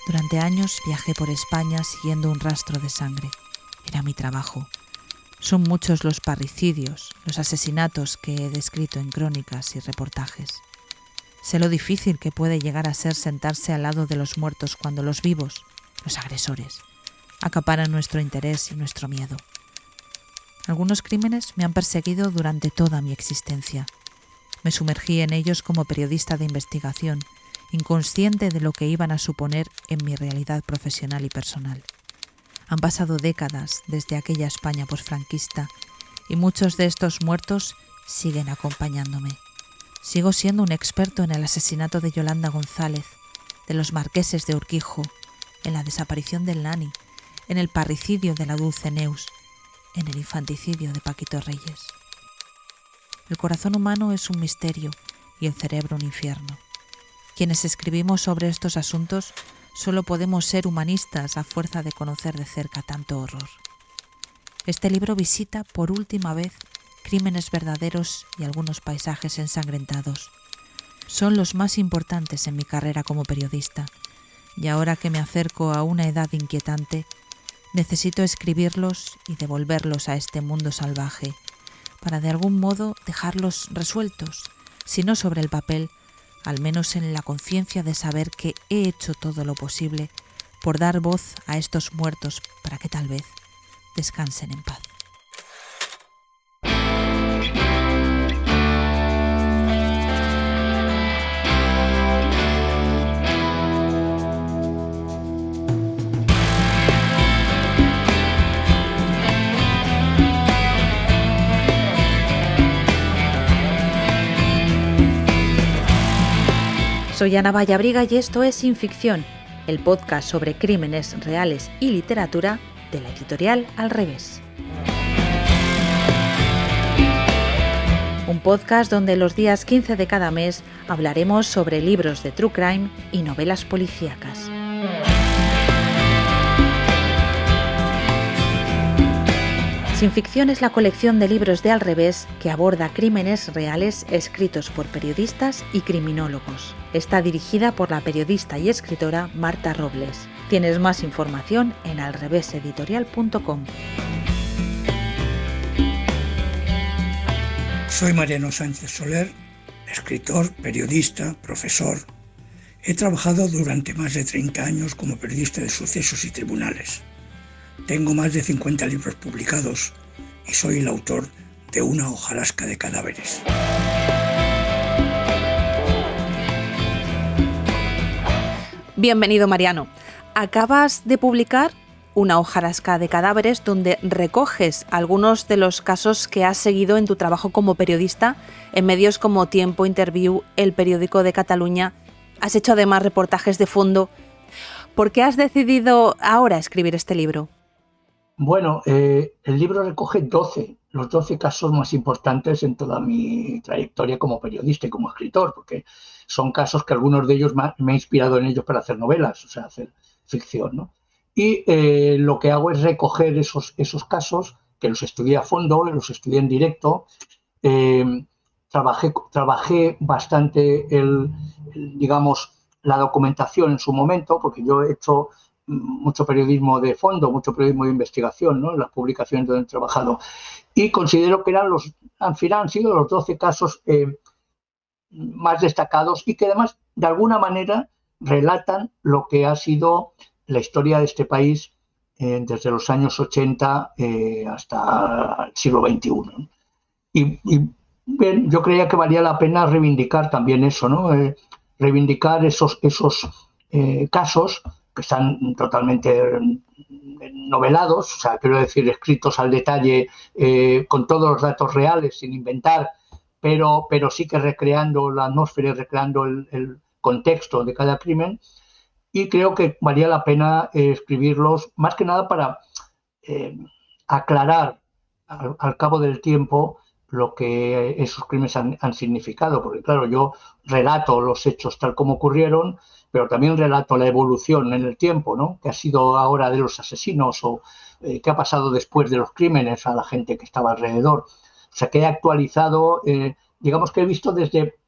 Durante años viajé por España siguiendo un rastro de sangre. Era mi trabajo. Son muchos los parricidios, los asesinatos que he descrito en crónicas y reportajes. Sé lo difícil que puede llegar a ser sentarse al lado de los muertos cuando los vivos, los agresores, acaparan nuestro interés y nuestro miedo. Algunos crímenes me han perseguido durante toda mi existencia. Me sumergí en ellos como periodista de investigación, inconsciente de lo que iban a suponer en mi realidad profesional y personal. Han pasado décadas desde aquella España posfranquista y muchos de estos muertos siguen acompañándome. Sigo siendo un experto en el asesinato de Yolanda González, de los marqueses de Urquijo, en la desaparición del Nani, en el parricidio de la Dulce Neus, en el infanticidio de Paquito Reyes. El corazón humano es un misterio y el cerebro un infierno. Quienes escribimos sobre estos asuntos solo podemos ser humanistas a fuerza de conocer de cerca tanto horror. Este libro visita por última vez crímenes verdaderos y algunos paisajes ensangrentados. Son los más importantes en mi carrera como periodista, y ahora que me acerco a una edad inquietante, necesito escribirlos y devolverlos a este mundo salvaje, para de algún modo dejarlos resueltos, si no sobre el papel, al menos en la conciencia de saber que he hecho todo lo posible por dar voz a estos muertos para que tal vez descansen en paz. Soy Ana Vallabriga y esto es Sin Ficción, el podcast sobre crímenes reales y literatura de la editorial Al Revés. Un podcast donde los días 15 de cada mes hablaremos sobre libros de true crime y novelas policíacas. Sin Ficción es la colección de libros de Al Revés que aborda crímenes reales escritos por periodistas y criminólogos. Está dirigida por la periodista y escritora Marta Robles. Tienes más información en alreveseditorial.com. Soy Mariano Sánchez Soler, escritor, periodista, profesor. He trabajado durante más de 30 años como periodista de sucesos y tribunales. Tengo más de 50 libros publicados y soy el autor de Una hojarasca de cadáveres. Bienvenido, Mariano. Acabas de publicar Una hojarasca de cadáveres, donde recoges algunos de los casos que has seguido en tu trabajo como periodista en medios como Tiempo, Interviú, El Periódico de Cataluña. Has hecho además reportajes de fondo. ¿Por qué has decidido ahora escribir este libro? Bueno, el libro recoge los 12 casos más importantes en toda mi trayectoria como periodista y como escritor, porque son casos que algunos de ellos me he inspirado en ellos para hacer novelas, o sea, hacer ficción, ¿no? Y lo que hago es recoger esos casos, que los estudié a fondo, los estudié en directo. Trabajé bastante digamos, la documentación en su momento, porque yo he hecho mucho periodismo de fondo, mucho periodismo de investigación, ¿no? En las publicaciones donde he trabajado. Y considero que al final han sido los 12 casos más destacados y que además, de alguna manera, relatan lo que ha sido la historia de este país desde los años 80 hasta el siglo XXI. ¿No? Y bien, yo creía que valía la pena reivindicar también eso, ¿no? Reivindicar esos casos que están totalmente novelados, o sea, quiero decir, escritos al detalle, con todos los datos reales, sin inventar, pero sí que recreando la atmósfera y recreando el contexto de cada crimen. Y creo que valía la pena escribirlos, más que nada para aclarar al cabo del tiempo lo que esos crímenes han significado, porque claro, yo relato los hechos tal como ocurrieron, pero también relato la evolución en el tiempo, ¿no? Que ha sido ahora de los asesinos o qué ha pasado después de los crímenes a la gente que estaba alrededor. O sea, que he actualizado, digamos que he visto desde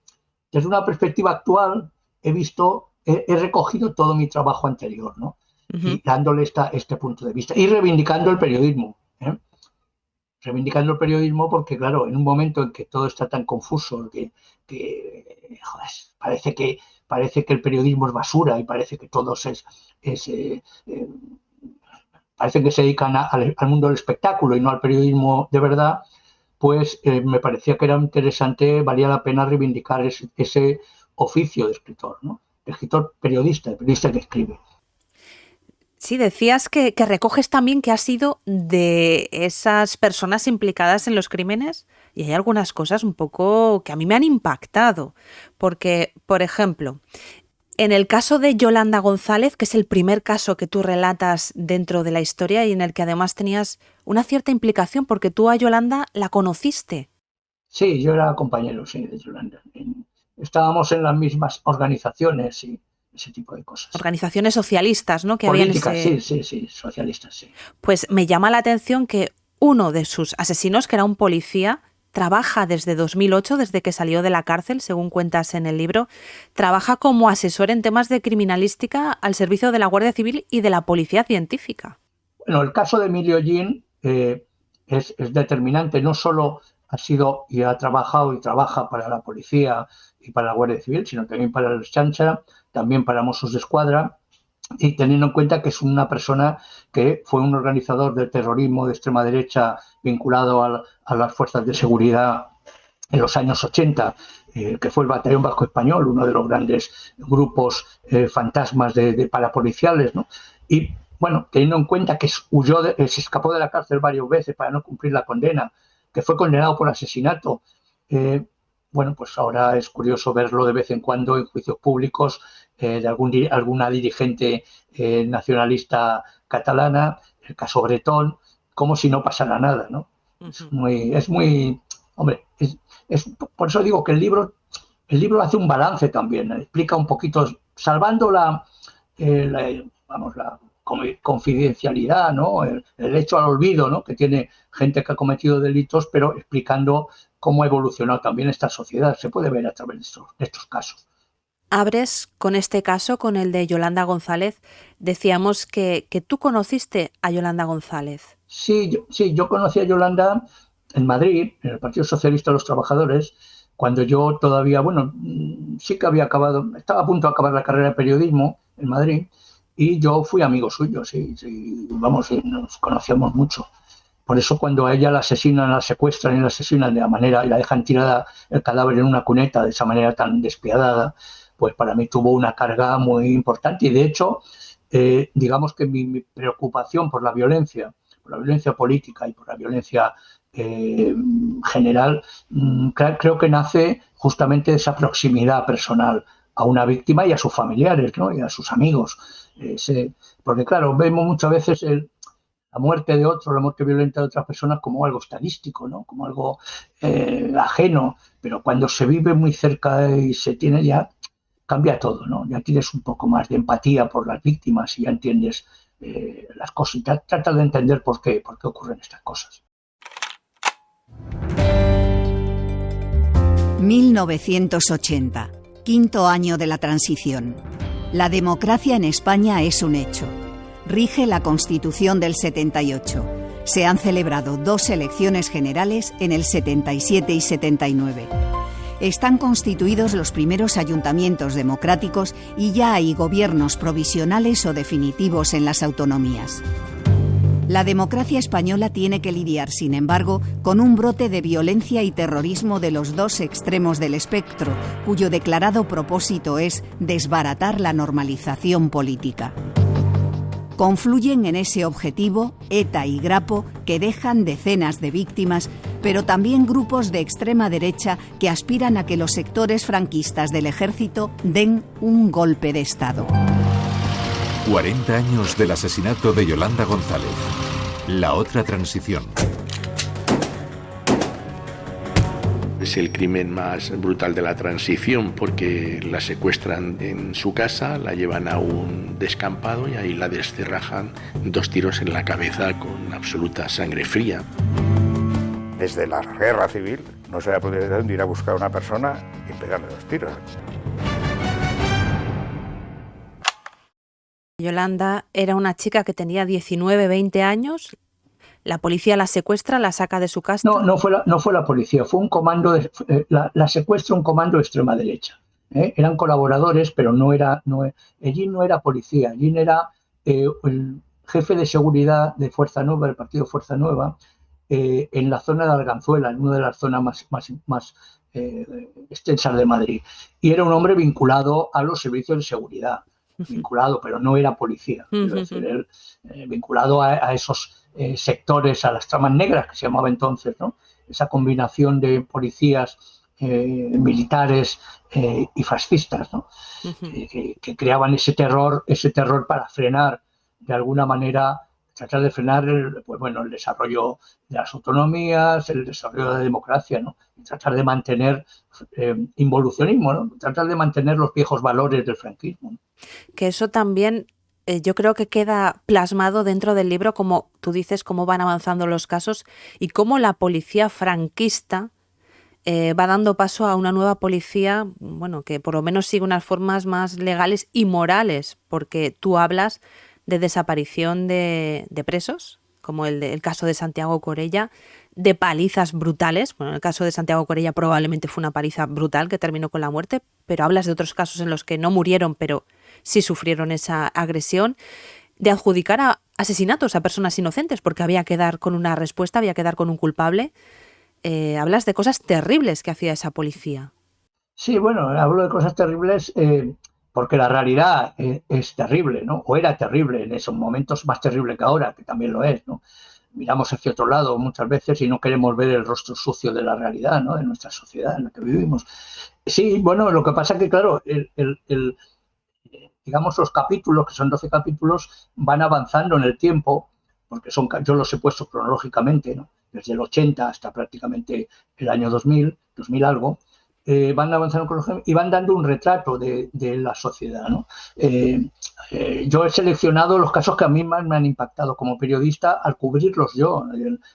una perspectiva actual, he visto he recogido todo mi trabajo anterior, ¿no? Uh-huh. Y dándole este punto de vista y reivindicando el periodismo. Reivindicando el periodismo porque, claro, en un momento en que todo está tan confuso, que joder, parece que el periodismo es basura y parece que todos parece que se dedican al mundo del espectáculo y no al periodismo de verdad, pues me parecía que era interesante, valía la pena reivindicar ese oficio de escritor, ¿no? De escritor periodista, de periodista que escribe. Sí, decías que recoges también que has sido de esas personas implicadas en los crímenes y hay algunas cosas un poco que a mí me han impactado. Porque, por ejemplo, en el caso de Yolanda González, que es el primer caso que tú relatas dentro de la historia y en el que además tenías una cierta implicación porque tú a Yolanda la conociste. Sí, yo era compañero, sí, de Yolanda. Estábamos en las mismas organizaciones y ese tipo de cosas. Organizaciones socialistas, ¿no? Que políticas, habían sí, socialistas, sí. Pues me llama la atención que uno de sus asesinos, que era un policía, trabaja desde 2008, desde que salió de la cárcel, según cuentas en el libro, trabaja como asesor en temas de criminalística al servicio de la Guardia Civil y de la Policía Científica. Bueno, el caso de Emilio Gin es determinante, no solo ha sido y ha trabajado y trabaja para la policía y para la Guardia Civil, sino también para la Ertzaintza, también para Mossos d'Esquadra, y teniendo en cuenta que es una persona que fue un organizador del terrorismo de extrema derecha vinculado a las fuerzas de seguridad en los años 80, que fue el Batallón Vasco Español, uno de los grandes grupos fantasmas de parapoliciales, ¿no? Y bueno, teniendo en cuenta que se escapó de la cárcel varias veces para no cumplir la condena, que fue condenado por asesinato, bueno, pues ahora es curioso verlo de vez en cuando en juicios públicos de alguna dirigente nacionalista catalana, el caso Bretón, como si no pasara nada, ¿no? Uh-huh. Hombre, por eso digo que el libro hace un balance también, explica un poquito, salvando la confidencialidad, ¿no? El hecho al olvido, ¿no? Que tiene gente que ha cometido delitos, pero explicando cómo ha evolucionado también esta sociedad. Se puede ver a través de estos casos. Abres con este caso, con el de Yolanda González. Decíamos que tú conociste a Yolanda González. Sí, yo conocí a Yolanda en Madrid, en el Partido Socialista de los Trabajadores, cuando yo todavía, sí que estaba a punto de acabar la carrera de periodismo en Madrid, y yo fui amigo suyo, sí, nos conocíamos mucho. Por eso cuando a ella la asesinan, la secuestran y la asesinan de la manera, y la dejan tirada el cadáver en una cuneta de esa manera tan despiadada, pues para mí tuvo una carga muy importante. Y de hecho, digamos que mi preocupación por la violencia política y por la violencia general, creo que nace justamente de esa proximidad personal a una víctima y a sus familiares, ¿no? Y a sus amigos. Porque claro, vemos muchas veces la muerte de otro, la muerte violenta de otras personas como algo estadístico, ¿no? Como algo ajeno, pero cuando se vive muy cerca y se tiene ya, cambia todo, ¿no? Ya tienes un poco más de empatía por las víctimas y ya entiendes las cosas y tratas de entender por qué ocurren estas cosas. 1980, quinto año de la transición. La democracia en España es un hecho. Rige la Constitución del 78. Se han celebrado 2 elecciones generales en el 77 y 79. Están constituidos los primeros ayuntamientos democráticos y ya hay gobiernos provisionales o definitivos en las autonomías. La democracia española tiene que lidiar, sin embargo, con un brote de violencia y terrorismo de los 2 extremos del espectro, cuyo declarado propósito es desbaratar la normalización política. Confluyen en ese objetivo ETA y Grapo, que dejan decenas de víctimas, pero también grupos de extrema derecha que aspiran a que los sectores franquistas del ejército den un golpe de Estado. 40 años del asesinato de Yolanda González. La otra transición. Es el crimen más brutal de la transición porque la secuestran en su casa, la llevan a un descampado y ahí la descerrajan 2 tiros en la cabeza con absoluta sangre fría. Desde la guerra civil no se había podido ir a buscar a una persona y pegarle 2 tiros. Yolanda era una chica que tenía 19, 20 años. La policía la secuestra, la saca de su casa. No fue la policía, fue un comando, la secuestra un comando de extrema derecha. Eran colaboradores, pero Hellín no era policía, Hellín era el jefe de seguridad de Fuerza Nueva, del partido Fuerza Nueva, en la zona de Arganzuela, en una de las zonas más extensas de Madrid. Y era un hombre vinculado a los servicios de seguridad, vinculado, pero no era policía. Quiero decir, él, vinculado a esos sectores, a las tramas negras que se llamaba entonces, ¿no? Esa combinación de policías, militares y fascistas, ¿no? Que creaban ese terror para frenar, de alguna manera, tratar de frenar el desarrollo de las autonomías, el desarrollo de la democracia, ¿no? Y tratar de mantener involucionismo, ¿no? Tratar de mantener los viejos valores del franquismo, ¿no? Que eso también yo creo que queda plasmado dentro del libro, como tú dices, cómo van avanzando los casos y cómo la policía franquista va dando paso a una nueva policía, bueno, que por lo menos sigue unas formas más legales y morales, porque tú hablas de desaparición de presos, como el caso de Santiago Corella, de palizas brutales. Bueno, en el caso de Santiago Corella probablemente fue una paliza brutal que terminó con la muerte, pero hablas de otros casos en los que no murieron, pero sí sufrieron esa agresión, de adjudicar a asesinatos a personas inocentes, porque había que dar con una respuesta, había que dar con un culpable. Hablas de cosas terribles que hacía esa policía. Sí, bueno, hablo de cosas terribles porque la realidad es terrible, ¿no? O era terrible en esos momentos, más terrible que ahora, que también lo es, ¿no? Miramos hacia otro lado muchas veces y no queremos ver el rostro sucio de la realidad, ¿no? De nuestra sociedad en la que vivimos. Sí, bueno, lo que pasa es que, claro, digamos, los capítulos, que son 12 capítulos, van avanzando en el tiempo, porque yo los he puesto cronológicamente, ¿no? Desde el 80 hasta prácticamente el año 2000 algo, van avanzando y van dando un retrato de la sociedad, ¿no? Yo he seleccionado los casos que a mí más me han impactado como periodista al cubrirlos yo,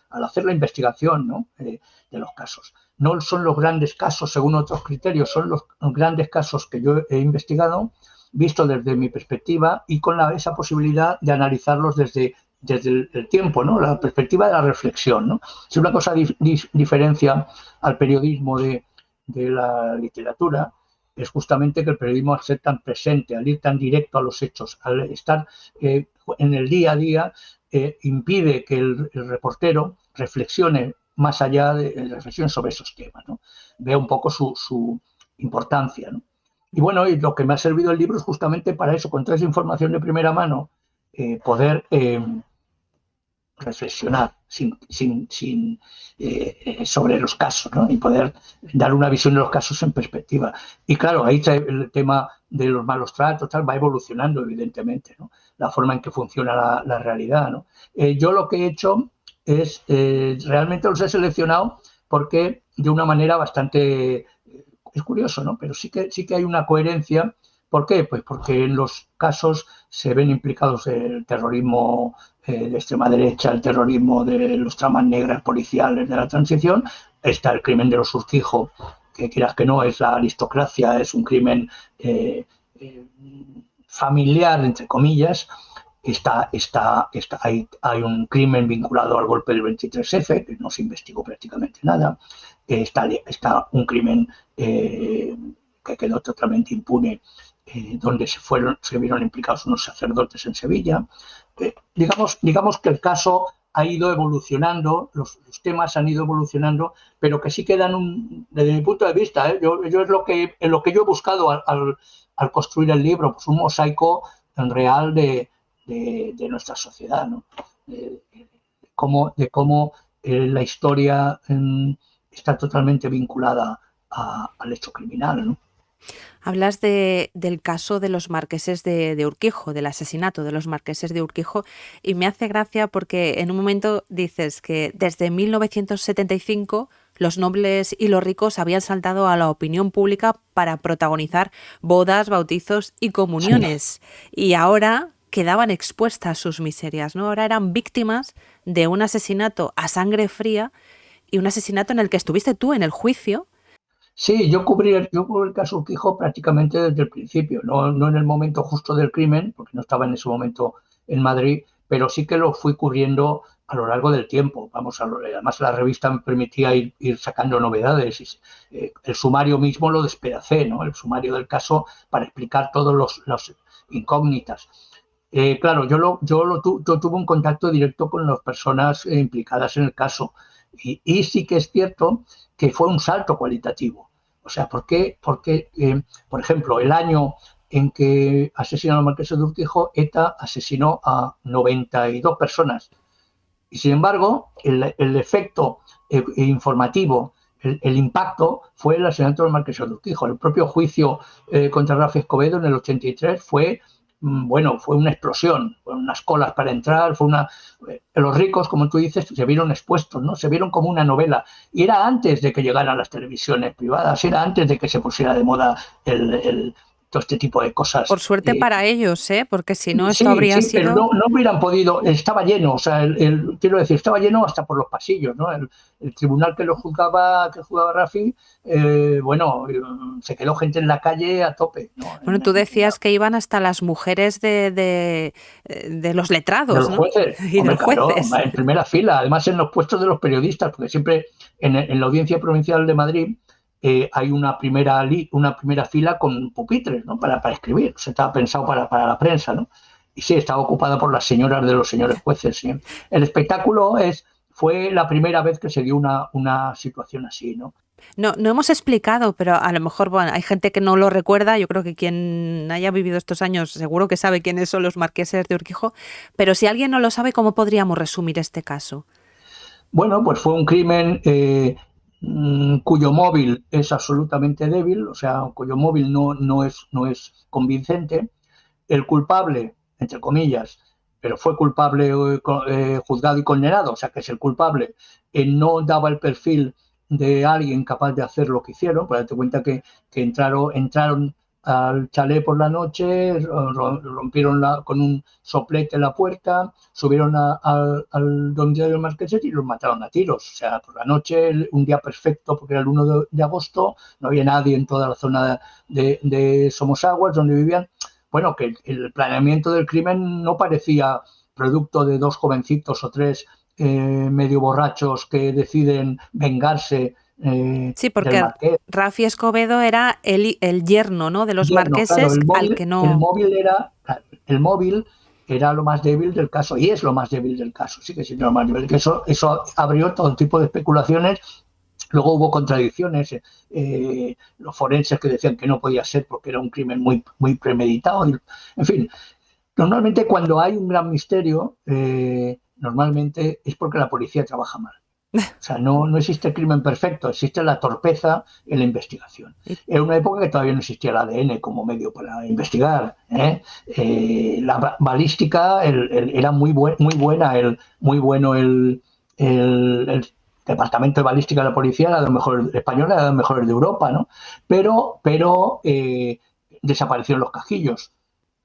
al hacer la investigación, ¿no? De los casos. No son los grandes casos según otros criterios, son los grandes casos que yo he investigado, visto desde mi perspectiva y con esa posibilidad de analizarlos desde el tiempo, ¿no? La perspectiva de la reflexión, ¿no? Si una cosa diferencia al periodismo de la literatura, es justamente que el periodismo, al ser tan presente, al ir tan directo a los hechos, al estar en el día a día, impide que el reportero reflexione más allá reflexione sobre esos temas, ¿no? Vea un poco su importancia, ¿no? Y bueno, y lo que me ha servido el libro es justamente para eso, con toda esa información de primera mano, poder reflexionar sobre los casos, ¿no? Y poder dar una visión de los casos en perspectiva. Y claro, ahí el tema de los malos tratos va evolucionando, evidentemente, ¿no? La forma en que funciona la realidad, ¿no? Yo lo que he hecho es, realmente los he seleccionado porque de una manera bastante, es curioso, ¿no? Pero sí que hay una coherencia. ¿Por qué? Pues porque en los casos se ven implicados el terrorismo de extrema derecha, el terrorismo de los tramas negras policiales de la transición, está el crimen de los Urquijo, que quieras que no, es la aristocracia, es un crimen familiar, entre comillas. Hay un crimen vinculado al golpe del 23F, que no se investigó prácticamente nada. Está un crimen que quedó totalmente impune, donde se vieron implicados unos sacerdotes en Sevilla. Digamos que el caso ha ido evolucionando, los temas han ido evolucionando, pero que sí quedan, desde mi punto de vista, yo es lo que yo he buscado al construir el libro, pues un mosaico en real de nuestra sociedad, ¿no? De cómo la historia está totalmente vinculada al hecho criminal, ¿no? Hablas del caso de los marqueses de Urquijo, del asesinato de los marqueses de Urquijo, y me hace gracia porque en un momento dices que desde 1975 los nobles y los ricos habían saltado a la opinión pública para protagonizar bodas, bautizos y comuniones, sí. Y ahora quedaban expuestas sus miserias, ¿no? Ahora eran víctimas de un asesinato a sangre fría y un asesinato en el que estuviste tú en el juicio. Sí, yo cubrí el caso Urquijo prácticamente desde el principio, no en el momento justo del crimen, porque no estaba en ese momento en Madrid, pero sí que lo fui cubriendo a lo largo del tiempo. Además la revista me permitía ir sacando novedades. El sumario mismo lo despedacé, ¿no? El sumario del caso para explicar todos los incógnitas. Claro, yo tuve un contacto directo con las personas implicadas en el caso y sí que es cierto que fue un salto cualitativo. O sea, ¿por qué? Porque, por ejemplo, el año en que asesinaron al marqués de Urquijo, ETA asesinó a 92 personas. Y sin embargo, el efecto informativo, el impacto fue el asesinato del marqués de Urquijo. El propio juicio contra Rafi Escobedo en el 83 fue una explosión, fueron unas colas para entrar, los ricos, como tú dices, se vieron expuestos, ¿no? Se vieron como una novela. Y era antes de que llegaran las televisiones privadas, era antes de que se pusiera de moda todo este tipo de cosas. Por suerte para ellos, porque si no, esto sí, habría sido... pero no hubieran podido, estaba lleno, o sea, quiero decir, estaba lleno hasta por los pasillos, ¿no? El tribunal que juzgaba Rafi, se quedó gente en la calle a tope, ¿no? Bueno, tú decías que iban hasta las mujeres de los letrados, de los jueces, ¿no? Y de los jueces. Claro, en primera fila, además en los puestos de los periodistas, porque siempre en la Audiencia Provincial de Madrid hay una primera fila con pupitres, ¿no? Para escribir. Se estaba pensado para la prensa, ¿no? Y sí, estaba ocupada por las señoras de los señores jueces. ¿Sí? El espectáculo fue la primera vez que se dio una situación así, ¿no? No hemos explicado, pero a lo mejor hay gente que no lo recuerda. Yo creo que quien haya vivido estos años seguro que sabe quiénes son los marqueses de Urquijo, pero si alguien no lo sabe, ¿cómo podríamos resumir este caso? Bueno, pues fue un crimen cuyo móvil es absolutamente débil, o sea, cuyo móvil no es convincente. El culpable, entre comillas, pero fue culpable, juzgado y condenado, o sea, que es el culpable, no daba el perfil de alguien capaz de hacer lo que hicieron. Pues date cuenta que entraron al chalet por la noche, rompieron con un soplete la puerta, subieron al domicilio del marqués y los mataron a tiros. O sea, por la noche, un día perfecto, porque era el 1 de agosto, no había nadie en toda la zona de Somosaguas, donde vivían. Bueno, que el planeamiento del crimen no parecía producto de dos jovencitos o tres medio borrachos que deciden vengarse. Sí, porque Rafi Escobedo era el yerno, ¿no, de los marqueses, claro, al que no... El móvil era lo más débil del caso, y es lo más débil del caso, sí que sí, lo más débil. Que eso abrió todo tipo de especulaciones. Luego hubo contradicciones, los forenses que decían que no podía ser porque era un crimen muy, muy premeditado. En fin, normalmente cuando hay un gran misterio, normalmente es porque la policía trabaja mal. O sea, no existe crimen perfecto, existe la torpeza en la investigación. Era una época que todavía no existía el ADN como medio para investigar. La balística era muy buena, muy bueno el departamento de balística de la policía, era de los mejores españoles, era de los mejores de Europa, ¿no? Pero desaparecieron los cajillos.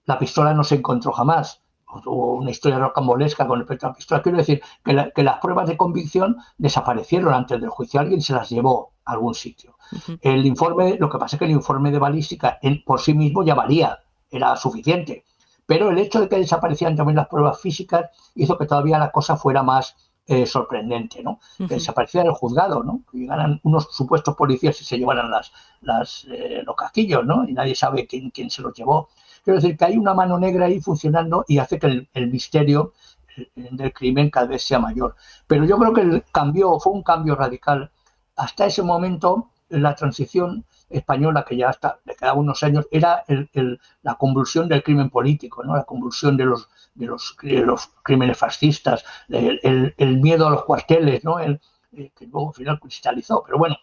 La pistola no se encontró jamás. Hubo una historia rocambolesca con respecto a la pistola. Quiero decir que las pruebas de convicción desaparecieron antes del juicio. Alguien se las llevó a algún sitio. Uh-huh. Lo que pasa es que el informe de balística por sí mismo ya valía, era suficiente. Pero el hecho de que desaparecieran también las pruebas físicas hizo que todavía la cosa fuera más sorprendente, ¿no? Uh-huh. Que desapareciera el juzgado, ¿no? Que llegaran unos supuestos policías y se llevaran los casquillos, ¿no? Y nadie sabe quién se los llevó. Quiero decir que hay una mano negra ahí funcionando y hace que el misterio del crimen cada vez sea mayor. Pero yo creo que fue un cambio radical. Hasta ese momento, la transición española, que ya le quedaban unos años, era la convulsión del crimen político, ¿no? La convulsión de los crímenes fascistas, el miedo a los cuarteles, ¿no? Que luego al final cristalizó. Pero bueno,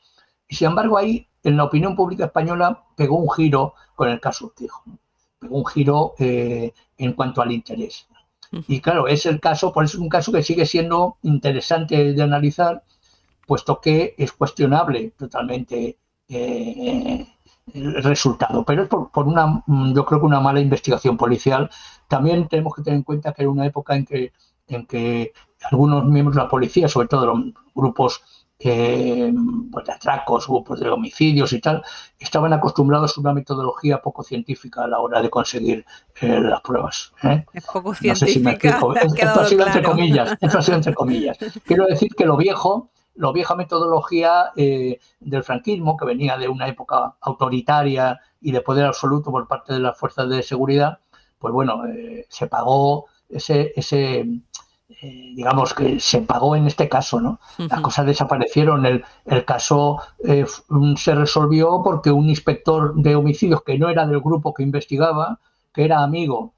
y sin embargo ahí, en la opinión pública española, pegó un giro con el caso Urquijo, ¿no? Pegó un giro en cuanto al interés. Y claro, por eso es un caso que sigue siendo interesante de analizar, puesto que es cuestionable totalmente el resultado. Pero es yo creo que una mala investigación policial. También tenemos que tener en cuenta que era una época en que algunos miembros de la policía, sobre todo los grupos pues de atracos, grupos de homicidios y tal, estaban acostumbrados a una metodología poco científica a la hora de conseguir las pruebas. Es poco No científica, sé si me explico. ha Esto ha quedado sido claro. entre comillas. Esto ha sido entre comillas. Quiero decir que la vieja metodología del franquismo, que venía de una época autoritaria y de poder absoluto por parte de las fuerzas de seguridad, pues bueno, se pagó digamos que se pagó en este caso, ¿no? Las cosas desaparecieron. El caso se resolvió porque un inspector de homicidios que no era del grupo que investigaba, que era amigo,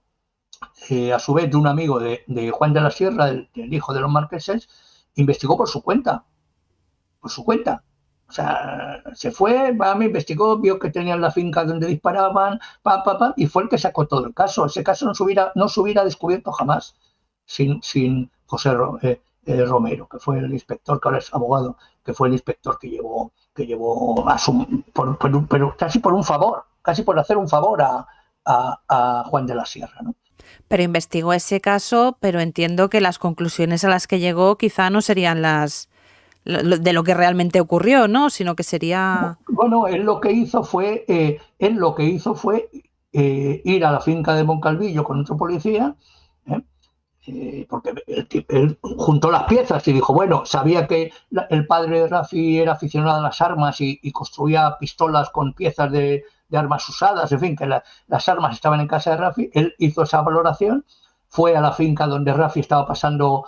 a su vez de un amigo de Juan de la Sierra, del hijo de los marqueses, investigó por su cuenta. Por su cuenta. O sea, se fue, me investigó, vio que tenían la finca donde disparaban, y fue el que sacó todo el caso. Ese caso no se hubiera descubierto jamás sin José Romero, que fue el inspector, que ahora es abogado, que fue el inspector que llevó pero casi por un favor, casi por hacer un favor a Juan de la Sierra, ¿no? Pero investigó ese caso, pero entiendo que las conclusiones a las que llegó quizá no serían las de lo que realmente ocurrió, ¿no? Sino que sería... Bueno, él lo que hizo fue ir a la finca de Moncalvillo con otro policía, porque él juntó las piezas y dijo, bueno, sabía que el padre de Rafi era aficionado a las armas y construía pistolas con piezas de armas usadas, en fin, que las armas estaban en casa de Rafi. Él hizo esa valoración, fue a la finca donde Rafi estaba pasando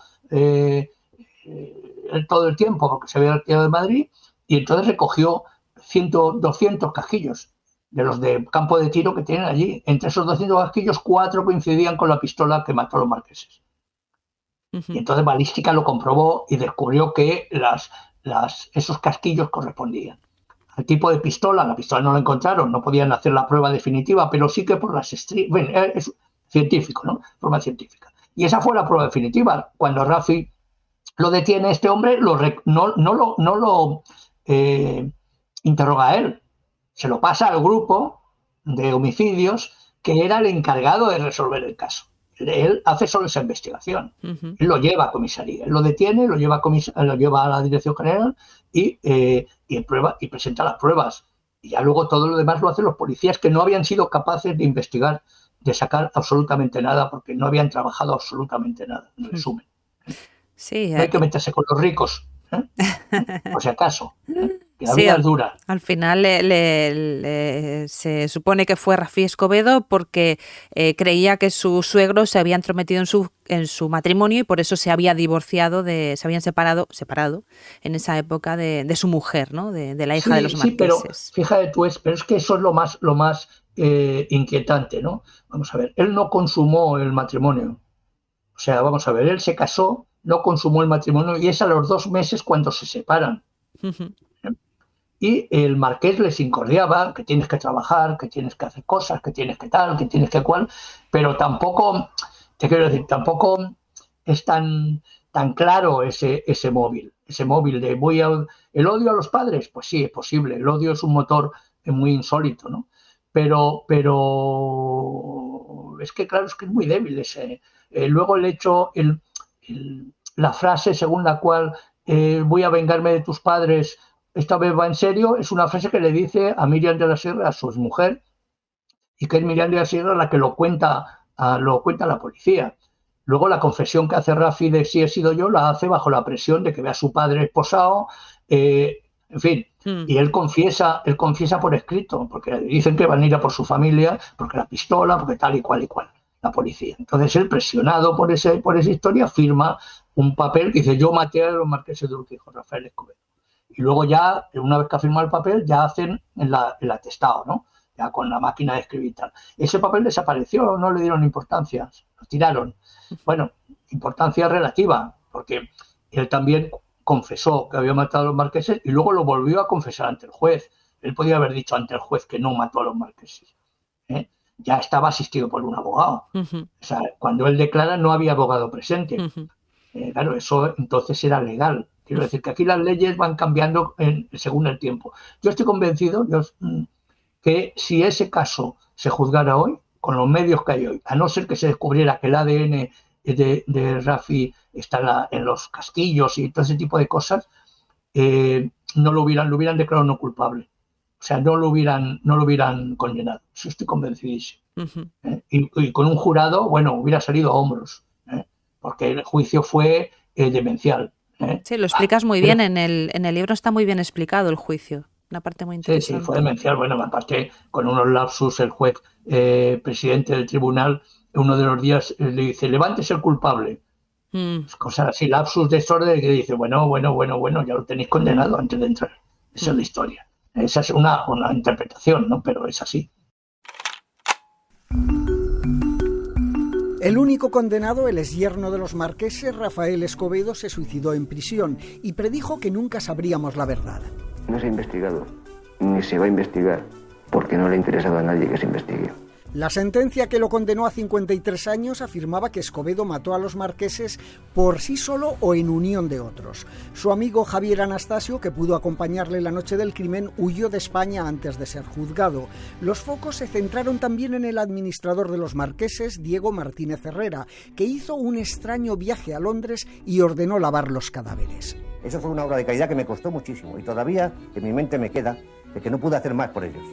todo el tiempo porque se había retirado de Madrid, y entonces recogió 200 casquillos de los de campo de tiro que tienen allí. Entre esos 200 casquillos, 4 coincidían con la pistola que mató a los marqueses. Y entonces balística lo comprobó y descubrió que esos casquillos correspondían al tipo de pistola. La pistola no la encontraron, no podían hacer la prueba definitiva, pero sí que por las bueno, es científico, ¿no? Forma científica. Y esa fue la prueba definitiva. Cuando Rafi lo detiene, este hombre no lo interroga a él, se lo pasa al grupo de homicidios que era el encargado de resolver el caso. Él hace solo esa investigación. Él lo lleva a comisaría, él lo detiene, lo lleva a la dirección general y presenta las pruebas. Y ya luego todo lo demás lo hacen los policías, que no habían sido capaces de investigar, de sacar absolutamente nada, porque no habían trabajado absolutamente nada, en resumen. Sí, no hay que meterse con los ricos, por si acaso. Que la vida es dura. Al final se supone que fue Rafi Escobedo porque creía que su suegro se había entrometido en su matrimonio y por eso se había divorciado, se habían separado en esa época de su mujer, ¿no? De la hija de los marqueses. Sí, pero fíjate tú, pero es que eso es lo más inquietante, ¿no? Vamos a ver, él no consumó el matrimonio. O sea, vamos a ver, él se casó, no consumó el matrimonio y es a los 2 meses cuando se separan. Y el marqués les incordiaba que tienes que trabajar, que tienes que hacer cosas, que tienes que tal, que tienes que cual, pero tampoco, te quiero decir, tampoco es tan claro ese móvil de el odio a los padres. Pues sí, es posible, el odio es un motor muy insólito, ¿no? Pero es que claro, es que es muy débil ese. Luego el hecho, la frase según la cual voy a vengarme de tus padres, esta vez va en serio, es una frase que le dice a Miriam de la Sierra, a su mujer, y que es Miriam de la Sierra la que lo cuenta a la policía. Luego la confesión que hace Rafi de si he sido yo, la hace bajo la presión de que ve a su padre esposado, en fin, y él confiesa por escrito, porque dicen que van a ir a por su familia, porque la pistola, porque tal y cual, la policía. Entonces él, presionado por esa historia, firma un papel que dice: yo maté a los marqueses de Urquijo, Rafael Escobedo. Y luego ya, una vez que ha firmado el papel, ya hacen el atestado, ¿no? Ya con la máquina de escribir y tal. Ese papel desapareció, no le dieron importancia, lo tiraron. Bueno, importancia relativa, porque él también confesó que había matado a los marqueses y luego lo volvió a confesar ante el juez. Él podía haber dicho ante el juez que no mató a los marqueses. Ya estaba asistido por un abogado. O sea, cuando él declara no había abogado presente. Claro, eso entonces era legal. Quiero decir que aquí las leyes van cambiando según el tiempo. Yo estoy convencido que si ese caso se juzgara hoy, con los medios que hay hoy, a no ser que se descubriera que el ADN de Rafi está en los casquillos y todo ese tipo de cosas, no lo hubieran declarado no culpable. O sea, no lo hubieran condenado. Eso estoy convencidísimo. Y con un jurado, bueno, hubiera salido a hombros, porque el juicio fue demencial. Sí, lo explicas muy bien. En el libro está muy bien explicado el juicio. Una parte muy interesante. Sí, fue demencial. Bueno, aparte, con unos lapsus, el juez presidente del tribunal, uno de los días le dice, levántese el culpable. Cosas así, lapsus de desorden, que dice, bueno, ya lo tenéis condenado antes de entrar. Esa es la historia. Esa es una interpretación, ¿no? Pero es así. El único condenado, el exyerno de los marqueses, Rafael Escobedo, se suicidó en prisión y predijo que nunca sabríamos la verdad. No se ha investigado, ni se va a investigar, porque no le ha interesado a nadie que se investigue. La sentencia que lo condenó a 53 años afirmaba que Escobedo mató a los marqueses por sí solo o en unión de otros. Su amigo Javier Anastasio, que pudo acompañarle la noche del crimen, huyó de España antes de ser juzgado. Los focos se centraron también en el administrador de los marqueses, Diego Martínez Herrera, que hizo un extraño viaje a Londres y ordenó lavar los cadáveres. Eso fue una obra de caridad que me costó muchísimo y todavía en mi mente me queda de que no pude hacer más por ellos.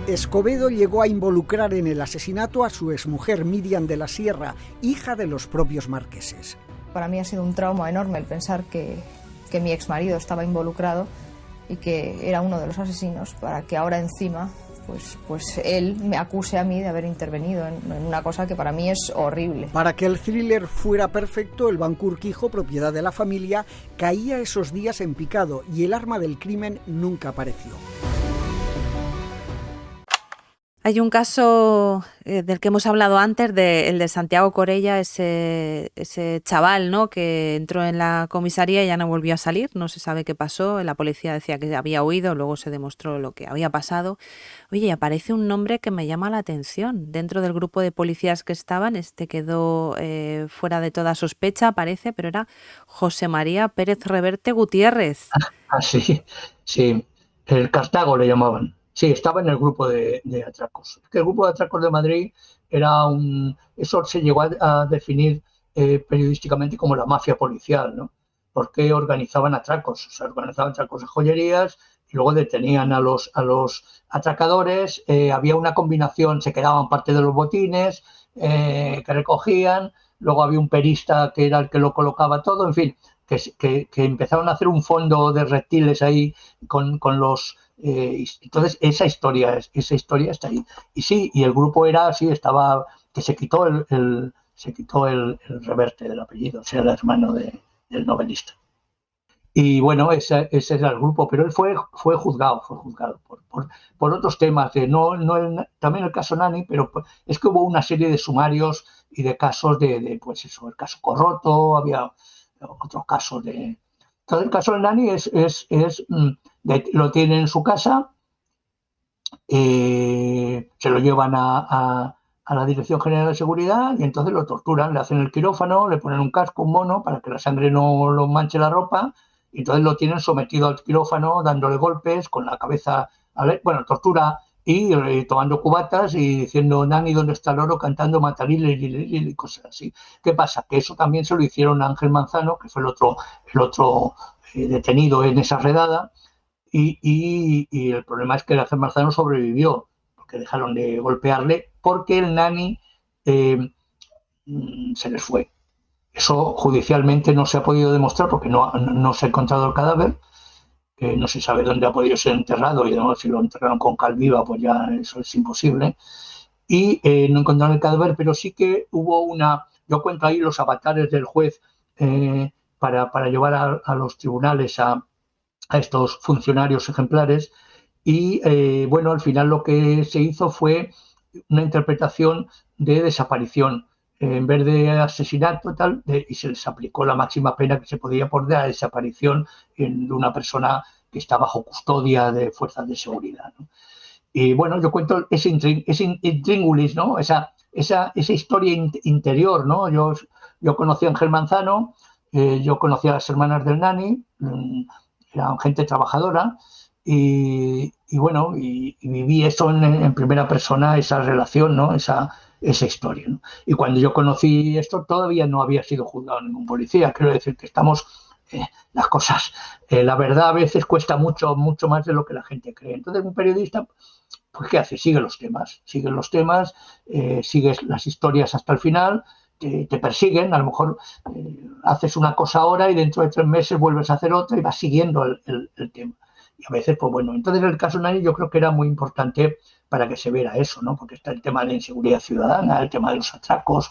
Escobedo llegó a involucrar en el asesinato a su exmujer Miriam de la Sierra, hija de los propios marqueses. Para mí ha sido un trauma enorme el pensar que mi exmarido estaba involucrado y que era uno de los asesinos, para que ahora encima pues él me acuse a mí de haber intervenido en una cosa que para mí es horrible. Para que el thriller fuera perfecto, el Banco Urquijo, propiedad de la familia, caía esos días en picado y el arma del crimen nunca apareció. Hay un caso del que hemos hablado antes, el de Santiago Corella, ese chaval, ¿no?, que entró en la comisaría y ya no volvió a salir, no se sabe qué pasó, la policía decía que había huido, luego se demostró lo que había pasado. Oye, y aparece un nombre que me llama la atención. Dentro del grupo de policías que estaban, quedó fuera de toda sospecha, parece, pero era José María Pérez Reverte Gutiérrez. Sí, el Cartago le llamaban. Sí, estaba en el grupo de atracos. El grupo de atracos de Madrid eso se llegó a definir periodísticamente como la mafia policial, ¿no? Porque organizaban atracos, organizaban atracos de joyerías y luego detenían a los atracadores, había una combinación, se quedaban parte de los botines que recogían, luego había un perista que era el que lo colocaba todo, en fin, que empezaron a hacer un fondo de reptiles ahí con los... entonces esa historia está ahí. Y sí, y el grupo estaba, que se quitó el Reverte del apellido, o sea, el hermano del novelista. Y bueno, ese era el grupo, pero él fue juzgado por otros temas, también el caso Nani, pero es que hubo una serie de sumarios y de casos el caso Corroto, había otros casos de... Entonces el caso del Nani lo tienen en su casa, se lo llevan a la Dirección General de Seguridad y entonces lo torturan, le hacen el quirófano, le ponen un casco, un mono, para que la sangre no lo manche la ropa, y entonces lo tienen sometido al quirófano, dándole golpes con la cabeza, tortura, y tomando cubatas y diciendo Nani, ¿dónde está el oro?, cantando Mataril y cosas así. ¿Qué pasa? Que eso también se lo hicieron a Ángel Manzano, que fue el otro detenido en esa redada, y el problema es que Ángel Manzano sobrevivió, porque dejaron de golpearle, porque el Nani se les fue. Eso judicialmente no se ha podido demostrar porque no se ha encontrado el cadáver, no se sabe dónde ha podido ser enterrado, y además si lo enterraron con cal viva, pues ya eso es imposible. Y no encontraron el cadáver, pero sí que hubo yo cuento ahí los avatares del juez para llevar a los tribunales a estos funcionarios ejemplares, y al final lo que se hizo fue una interpretación de desaparición en vez de asesinato y se les aplicó la máxima pena que se podía por la desaparición de una persona que está bajo custodia de fuerzas de seguridad, ¿no? Y bueno, yo cuento ese intríngulis, ¿no? Esa historia interior, ¿no? Yo conocí a Ángel Manzano, yo conocí a las hermanas del Nani, eran gente trabajadora, y viví eso en primera persona, esa relación, ¿no? Esa historia, ¿no? Y cuando yo conocí esto todavía no había sido juzgado ningún policía. Quiero decir que estamos las cosas, la verdad a veces cuesta mucho más de lo que la gente cree. Entonces un periodista, pues ¿qué hace? Sigue los temas, sigues las historias hasta el final, te persiguen, a lo mejor haces una cosa ahora y dentro de 3 meses vuelves a hacer otra y vas siguiendo el tema. Y a veces, pues bueno, entonces el caso Nani yo creo que era muy importante para que se viera eso, ¿no? Porque está el tema de la inseguridad ciudadana, el tema de los atracos,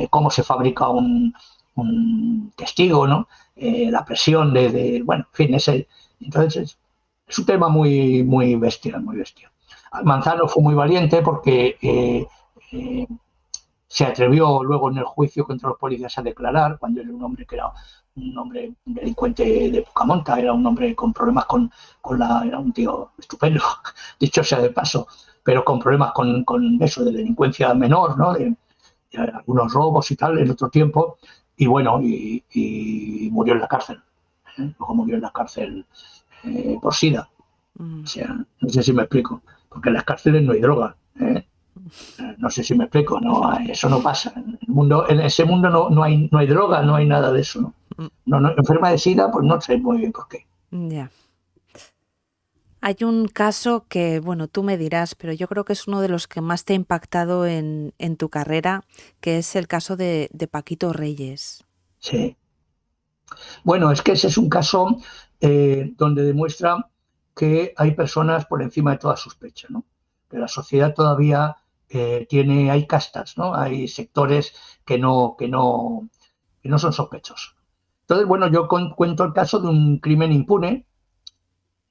cómo se fabrica un testigo, ¿no? La presión bueno, en fin, entonces es un tema muy, muy bestia, muy bestia. Manzano fue muy valiente porque se atrevió luego en el juicio contra los policías a declarar, cuando era un hombre que era un hombre delincuente de poca monta, era un hombre con problemas era un tío estupendo, dicho sea de paso, pero con problemas con eso de delincuencia menor, ¿no? De algunos robos y tal en otro tiempo, y bueno, y murió en la cárcel. Luego murió en la cárcel por SIDA. O sea, no sé si me explico, porque en las cárceles no hay droga. No sé si me explico, no, eso no pasa. En ese mundo no hay droga, no hay nada de eso. No, enferma de SIDA, pues no sé muy bien por qué. Ya. Hay un caso que, bueno, tú me dirás, pero yo creo que es uno de los que más te ha impactado en tu carrera, que es el caso de Paquito Reyes. Sí. Bueno, es que ese es un caso donde demuestra que hay personas por encima de toda sospecha, ¿no? Que la sociedad todavía hay castas, ¿no? Hay sectores que no son sospechosos. Entonces, bueno, yo cuento el caso de un crimen impune,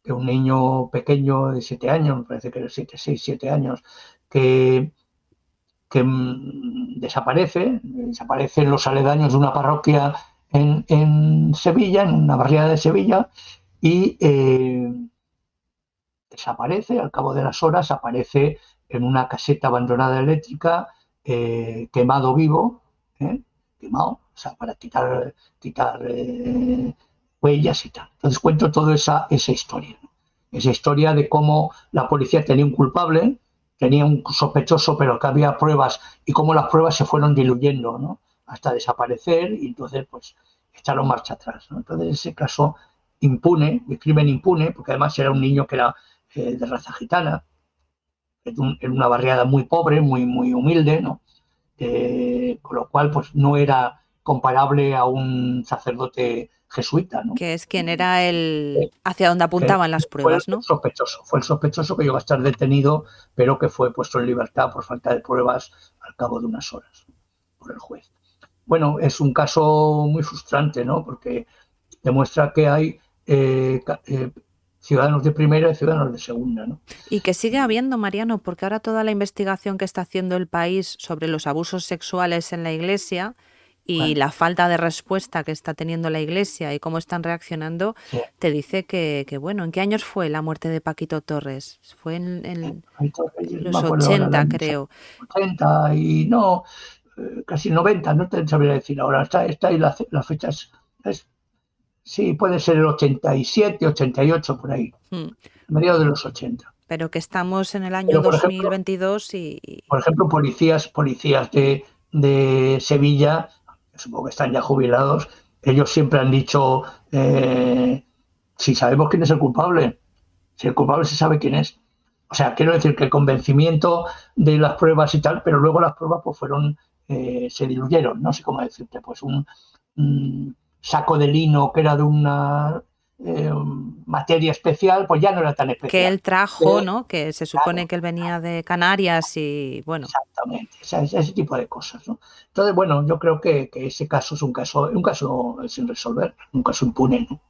de un niño pequeño de 7 años, me parece que era 6, 7 años, que desaparece en los aledaños de una parroquia en Sevilla, en una barriada de Sevilla, y desaparece, al cabo de las horas, aparece en una caseta abandonada eléctrica, quemado vivo, quemado, o sea, para quitar huellas y tal. Entonces cuento toda esa historia, ¿no? Esa historia de cómo la policía tenía un culpable, tenía un sospechoso, pero que había pruebas, y cómo las pruebas se fueron diluyendo, ¿no? Hasta desaparecer, y entonces pues echaron marcha atrás, ¿no? Entonces ese caso impune, de crimen impune, porque además era un niño que era de raza gitana, en una barriada muy pobre, muy, muy humilde, ¿no? Con lo cual pues no era comparable a un sacerdote jesuita, ¿no? Que es quien era hacia donde apuntaban las pruebas, ¿no? Fue el sospechoso que llegó a estar detenido, pero que fue puesto en libertad por falta de pruebas al cabo de unas horas por el juez. Bueno, es un caso muy frustrante, ¿no? Porque demuestra que hay ciudadanos de primera y ciudadanos de segunda, ¿no? Y que sigue habiendo, Mariano, porque ahora toda la investigación que está haciendo el país sobre los abusos sexuales en la Iglesia y la falta de respuesta que está teniendo la Iglesia y cómo están reaccionando, te dice que bueno, ¿en qué años fue la muerte de Paquito Torres? Fue en los 80, creo. 80 y no, casi 90, no te sabría decir ahora. Está ahí las fechas. Sí, puede ser el 87, 88, por ahí, mediados de los 80. Pero que estamos en el año 2022 y... Por ejemplo, policías de Sevilla, supongo que están ya jubilados, ellos siempre han dicho, si sabemos quién es el culpable, si el culpable se sabe quién es. O sea, quiero decir que el convencimiento de las pruebas y tal, pero luego las pruebas pues se diluyeron, no sé cómo decirte, pues un saco de lino que era de una materia especial, pues ya no era tan especial. Que él trajo, ¿no? Que se supone que él venía de Canarias y bueno. Exactamente, ese tipo de cosas, ¿no? Entonces, bueno, yo creo que ese caso es un caso sin resolver, un caso impune, ¿no?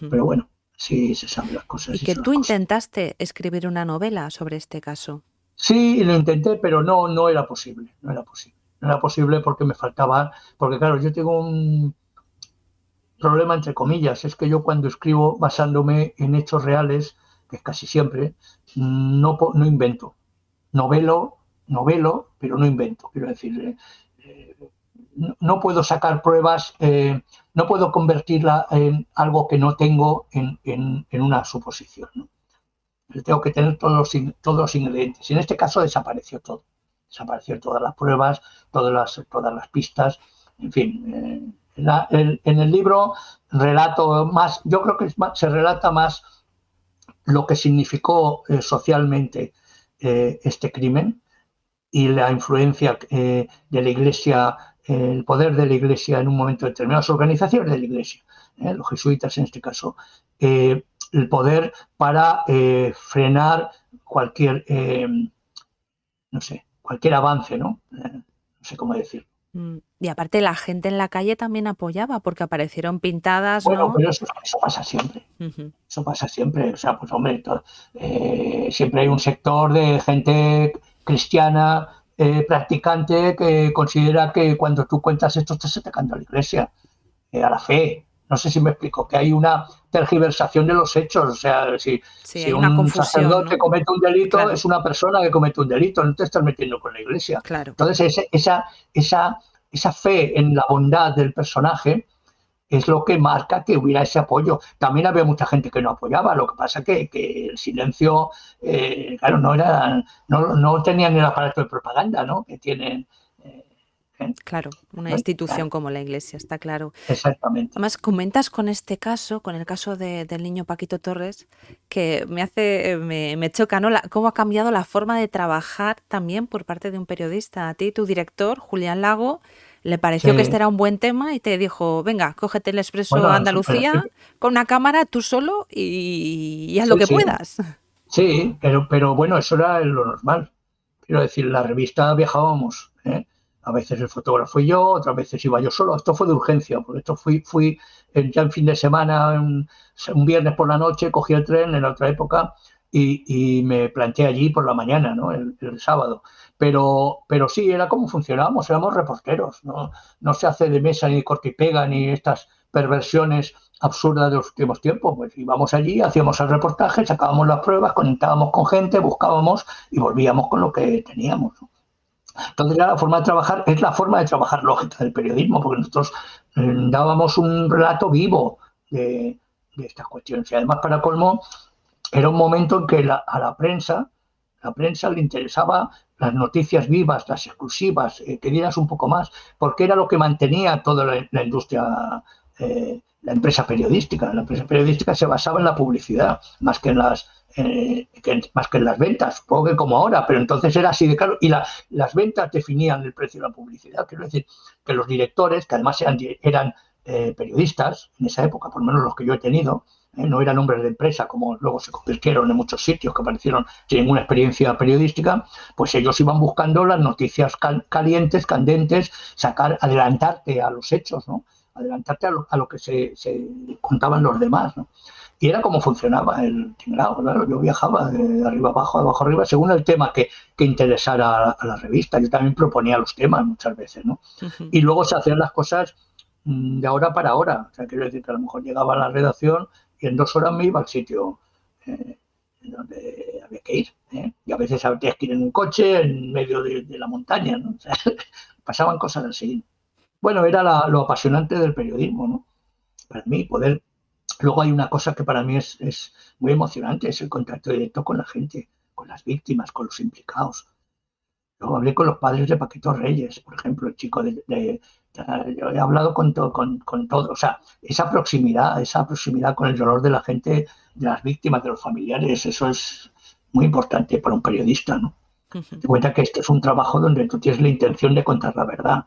Pero bueno, sí se saben las cosas. Y que tú intentaste escribir una novela sobre este caso. Sí, lo intenté, pero no era posible, no era posible porque me faltaba, porque claro, yo tengo un problema entre comillas, es que yo cuando escribo basándome en hechos reales, que es casi siempre, no invento. Novelo, pero no invento. Quiero decir, no puedo sacar pruebas, no puedo convertirla en algo que no tengo en una suposición, ¿no? Tengo que tener todos los ingredientes. Y en este caso desapareció todo. Desaparecieron todas las pruebas, todas las pistas, en fin. En el libro relato más, yo creo que se relata más lo que significó socialmente este crimen y la influencia de la Iglesia, el poder de la Iglesia en un momento determinado, las organizaciones de la Iglesia, los jesuitas en este caso, el poder para frenar cualquier, no sé, cualquier avance, ¿no? No sé cómo decirlo. Y aparte la gente en la calle también apoyaba porque aparecieron pintadas, Bueno, ¿no? pero eso pasa siempre. Eso pasa siempre. O sea, pues hombre, siempre hay un sector de gente cristiana, practicante, que considera que cuando tú cuentas esto estás atacando a la Iglesia, a la fe. No sé si me explico, que hay una tergiversación de los hechos. O sea, si hay una un confusión, sacerdote, ¿no? comete un delito, Claro. es una persona que comete un delito, no te estás metiendo con la Iglesia. Claro. Entonces, esa fe en la bondad del personaje es lo que marca que hubiera ese apoyo. También había mucha gente que no apoyaba, lo que pasa que el silencio, claro, no tenían el aparato de propaganda, ¿no? Que tienen. Claro, una institución como la Iglesia, está claro. Exactamente. Además, comentas con este caso, con el caso del niño Paquito Torres, que me choca, ¿no? Cómo ha cambiado la forma de trabajar también por parte de un periodista. A ti, tu director, Julián Lago, le pareció que este era un buen tema y te dijo, venga, cógete el Expreso Andalucía con una cámara tú solo y haz lo que puedas. Sí, pero bueno, eso era lo normal. Quiero decir, la revista viajábamos, A veces el fotógrafo y yo, otras veces iba yo solo. Esto fue de urgencia, porque esto fui ya en fin de semana, un viernes por la noche, cogí el tren en otra época y me planté allí por la mañana, ¿no? El sábado. Pero sí, era como funcionábamos, éramos reporteros, no se hace de mesa ni corta y pega ni estas perversiones absurdas de los últimos tiempos. Pues íbamos allí, hacíamos el reportaje, sacábamos las pruebas, conectábamos con gente, buscábamos y volvíamos con lo que teníamos, ¿no? Entonces la forma de trabajar es la forma de trabajar lógica del periodismo, porque nosotros dábamos un relato vivo de estas cuestiones. Y además, para colmo, era un momento en que a la prensa le interesaba las noticias vivas, las exclusivas, que dieras un poco más, porque era lo que mantenía toda la industria, la empresa periodística. La empresa periodística se basaba en la publicidad, más que en las ventas, supongo que como ahora, pero entonces era así de claro. Y las ventas definían el precio de la publicidad. Quiero decir que los directores, que además eran periodistas, en esa época, por lo menos los que yo he tenido, no eran hombres de empresa como luego se convirtieron en muchos sitios que aparecieron sin ninguna experiencia periodística, pues ellos iban buscando las noticias calientes, candentes, adelantarte a los hechos, ¿no? Adelantarte a lo que se contaban los demás, ¿no? Y era como funcionaba el tinglado, claro. Yo viajaba de arriba abajo, de abajo arriba, según el tema que interesara a la revista. Yo también proponía los temas muchas veces, ¿no? Uh-huh. Y luego se hacían las cosas de ahora para ahora. O sea, quiero decir que a lo mejor llegaba a la redacción y en 2 horas me iba al sitio donde había que ir, y a veces había que ir en un coche en medio de la montaña, ¿no? O sea, pasaban cosas así. Bueno, era lo apasionante del periodismo, ¿no? Para mí poder. Luego hay una cosa que para mí es muy emocionante, es el contacto directo con la gente, con las víctimas, con los implicados. Luego hablé con los padres de Paquito Reyes, por ejemplo, el chico yo he hablado con todo, o sea, esa proximidad con el dolor de la gente, de las víctimas, de los familiares, eso es muy importante para un periodista, ¿no? Uh-huh. Te cuenta que este es un trabajo donde tú tienes la intención de contar la verdad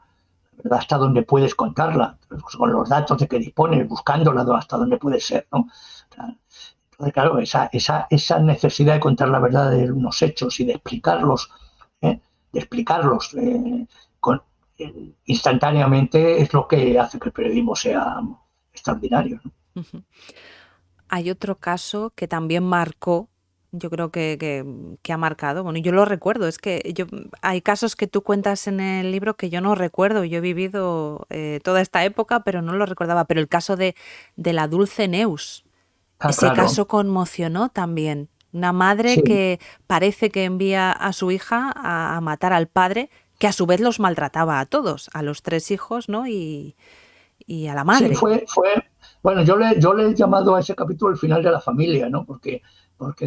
hasta donde puedes contarla, pues con los datos de que dispones, buscándola hasta donde puede ser, ¿no? Entonces, claro, esa necesidad de contar la verdad de unos hechos y de explicarlos, instantáneamente es lo que hace que el periodismo sea extraordinario, ¿no? Uh-huh. Hay otro caso que también marcó, yo creo que ha marcado, bueno, yo lo recuerdo, es que hay casos que tú cuentas en el libro que yo no recuerdo, yo he vivido toda esta época, pero no lo recordaba, pero el caso de la Dulce Neus, ese claro. Caso conmocionó también, una madre que parece que envía a su hija a matar al padre, que a su vez los maltrataba a todos, a los 3 hijos, ¿no? Y a la madre. Sí, bueno, yo le he llamado a ese capítulo el final de la familia, ¿no? Porque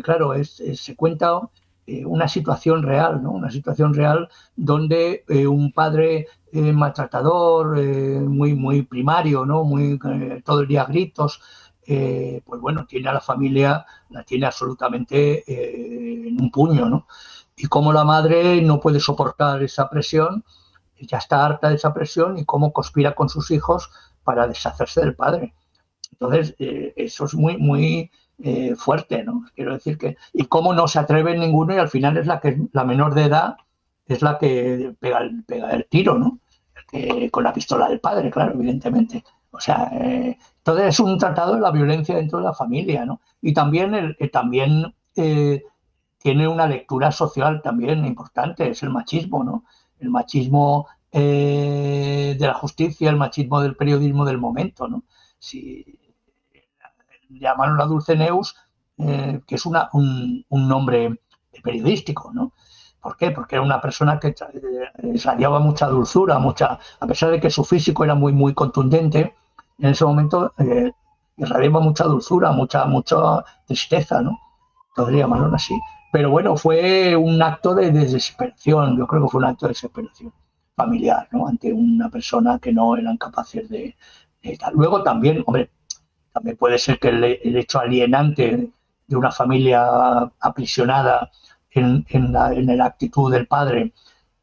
claro, se cuenta una situación real, ¿no? Una situación real donde un padre maltratador, muy primario, ¿no? Todo el día gritos, pues bueno, tiene a la familia, la tiene absolutamente en un puño, ¿no? Y cómo la madre no puede soportar esa presión, ya está harta de esa presión, y cómo conspira con sus hijos para deshacerse del padre. Entonces, eso es muy fuerte, ¿no? Quiero decir que... Y cómo no se atreve ninguno, y al final es la menor de edad, es la que pega el tiro, ¿no? Con la pistola del padre, claro, evidentemente. O sea, entonces es un tratado de la violencia dentro de la familia, ¿no? Y también, tiene una lectura social también importante, es el machismo, ¿no? El machismo de la justicia, el machismo del periodismo del momento, ¿no? Si llamaron a Dulceneus, que es un nombre periodístico, ¿no? ¿Por qué? Porque era una persona que irradiaba mucha dulzura, a pesar de que su físico era muy contundente, en ese momento irradiaba mucha dulzura, mucha tristeza, ¿no? Podría llamarlo así. Pero bueno, fue un acto de desesperación, yo creo que fue un acto de desesperación familiar, ¿no? Ante una persona que no eran capaces de tal. Luego también, hombre, también puede ser que el hecho alienante de una familia aprisionada en la actitud del padre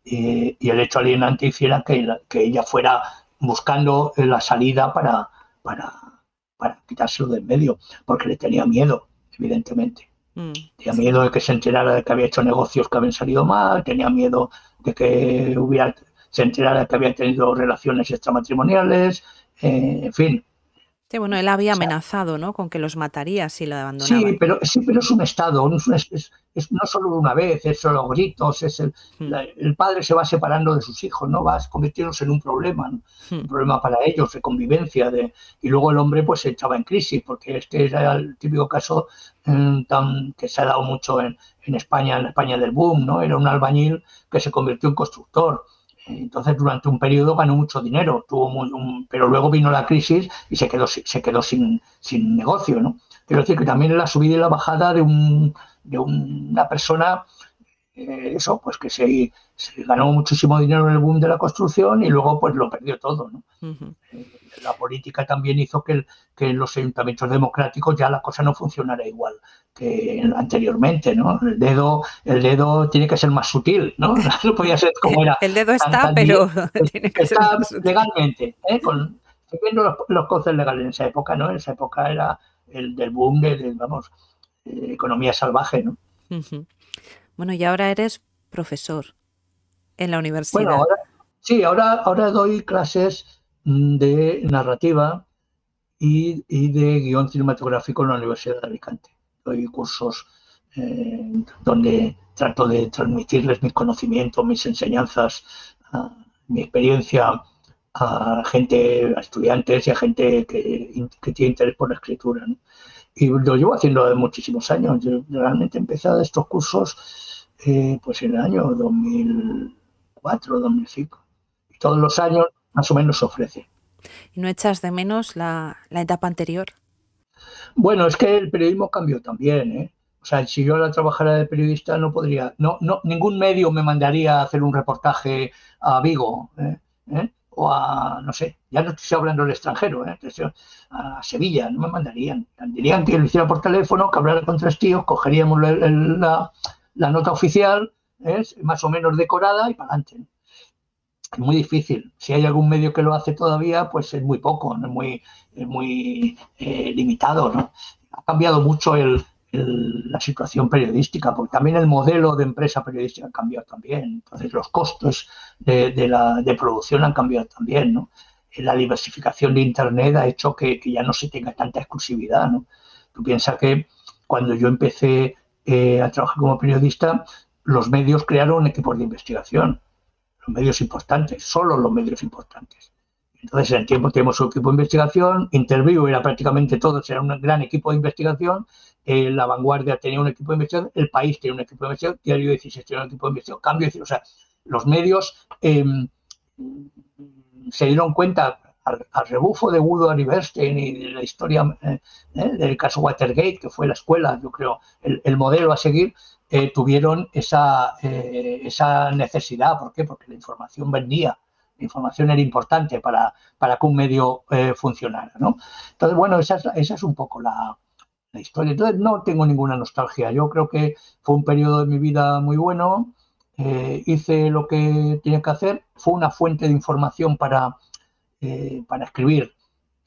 y el hecho alienante hiciera que ella fuera buscando la salida para quitárselo de en medio, porque le tenía miedo, evidentemente. Tenía miedo de que se enterara de que había hecho negocios que habían salido mal, tenía miedo de que se enterara de que había tenido relaciones extramatrimoniales, en fin. Sí, bueno, él había amenazado, ¿no?, con que los mataría si lo abandonaban. Sí, pero es un estado, no solo una vez, es solo gritos, el padre se va separando de sus hijos, ¿no? Va convirtiéndose en un problema, ¿no? Un problema para ellos, de convivencia, y luego el hombre pues se echaba en crisis, porque este era el típico caso que se ha dado mucho en España del boom, ¿no? Era un albañil que se convirtió en constructor. Entonces, durante un periodo ganó mucho dinero, pero luego vino la crisis y se quedó sin negocio, ¿no? Quiero decir que también la subida y la bajada de una persona, pues que se ganó muchísimo dinero en el boom de la construcción y luego pues lo perdió todo, ¿no? La política también hizo que en los ayuntamientos democráticos ya la cosa no funcionara igual que anteriormente, ¿no? El dedo tiene que ser más sutil, ¿no? No podía ser como era. El dedo está, pero tiene que ser más sutil. Legalmente, estoy viendo los costes legales en esa época, ¿no? En esa época era el del boom de economía salvaje, ¿no? Bueno, y ahora eres profesor en la universidad. Bueno, ahora doy clases de narrativa y de guión cinematográfico en la Universidad de Alicante. Doy cursos donde trato de transmitirles mis conocimientos, mis enseñanzas, mi experiencia a estudiantes y a gente que tiene interés por la escritura, ¿no? Y lo llevo haciendo de muchísimos años. Yo realmente empecé a dar estos cursos pues en el año 2004, 2005. Y todos los años más o menos se ofrece. ¿Y no echas de menos la etapa anterior? Bueno, es que el periodismo cambió también, ¿eh? O sea, si yo ahora trabajara de periodista no podría, ningún medio me mandaría a hacer un reportaje a Vigo, o a, no sé, ya no estoy hablando del extranjero, a Sevilla, no me mandarían. Dirían que lo hiciera por teléfono, que hablara con 3 tíos, cogeríamos la nota oficial, más o menos decorada y para adelante. Es muy difícil. Si hay algún medio que lo hace todavía, pues es muy poco, es muy limitado, ¿no? Ha cambiado mucho la situación periodística, porque también el modelo de empresa periodística ha cambiado también. Entonces los costos de producción han cambiado también, ¿no? La diversificación de Internet ha hecho que ya no se tenga tanta exclusividad, ¿no? Tú piensas que cuando yo empecé a trabajar como periodista, los medios crearon equipos de investigación. Los medios importantes, solo los medios importantes. Entonces, en el tiempo tenemos un equipo de investigación, Interview era prácticamente todo, era un gran equipo de investigación, La Vanguardia tenía un equipo de investigación, El País tenía un equipo de investigación, Diario 16 tenía un equipo de investigación, Cambio, o sea, los medios se dieron cuenta al rebufo de Woodward y Bernstein y de la historia del caso Watergate, que fue la escuela, yo creo, el modelo a seguir, tuvieron esa necesidad. ¿Por qué? Porque la información vendía. La información era importante para que un medio funcionara, ¿no? Entonces, bueno, esa es un poco la historia. Entonces, no tengo ninguna nostalgia. Yo creo que fue un periodo de mi vida muy bueno. Hice lo que tenía que hacer. Fue una fuente de información para escribir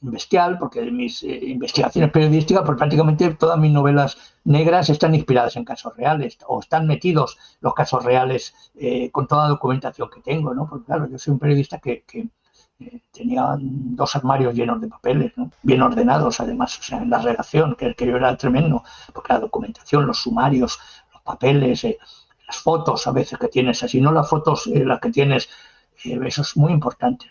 bestial, porque mis investigaciones periodísticas, pues prácticamente todas mis novelas negras están inspiradas en casos reales, o están metidos los casos reales con toda la documentación que tengo, ¿no? Porque claro, yo soy un periodista que tenía 2 armarios llenos de papeles, ¿no? Bien ordenados además, o sea, en la redacción, que yo era tremendo, porque la documentación, los sumarios, los papeles, las fotos a veces que tienes, así no las fotos las que tienes, eso es muy importante.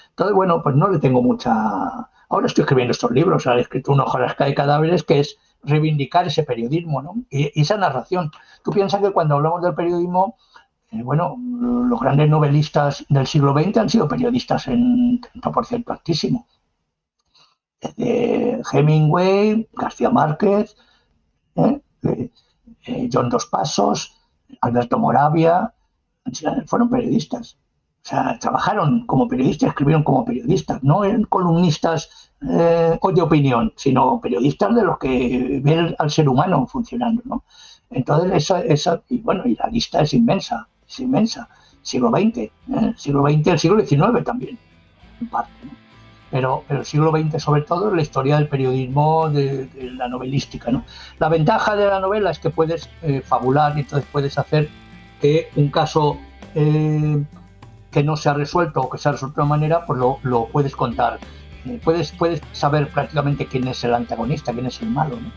Entonces, bueno, pues no le tengo mucha... Ahora estoy escribiendo estos libros, he escrito una hojarasca de cadáveres, que es reivindicar ese periodismo, ¿no? Y esa narración. Tú piensas que cuando hablamos del periodismo, bueno, los grandes novelistas del siglo XX han sido periodistas en 30% altísimo. Desde Hemingway, García Márquez, John Dos Passos, Alberto Moravia, fueron periodistas. O sea, trabajaron como periodistas, escribieron como periodistas, no eran columnistas o de opinión, sino periodistas de los que ven al ser humano funcionando, ¿no? Entonces, y bueno, y la lista es inmensa. Siglo XX, el siglo XIX también, en parte, ¿no? Pero el siglo XX, sobre todo, es la historia del periodismo, de la novelística, ¿no? La ventaja de la novela es que puedes fabular, y entonces puedes hacer que un caso que no se ha resuelto o que se ha resuelto de una manera, pues lo puedes contar. Puedes saber prácticamente quién es el antagonista, quién es el malo, ¿no?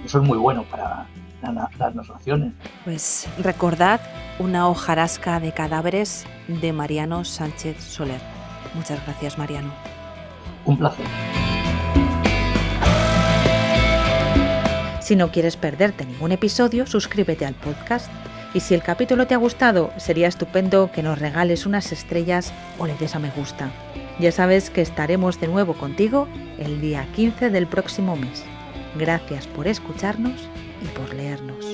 Eso es muy bueno para las narraciones. Pues recordad Una hojarasca de cadáveres de Mariano Sánchez Soler. Muchas gracias, Mariano. Un placer. Si no quieres perderte ningún episodio, suscríbete al podcast. Y si el capítulo te ha gustado, sería estupendo que nos regales unas estrellas o le des a me gusta. Ya sabes que estaremos de nuevo contigo el día 15 del próximo mes. Gracias por escucharnos y por leernos.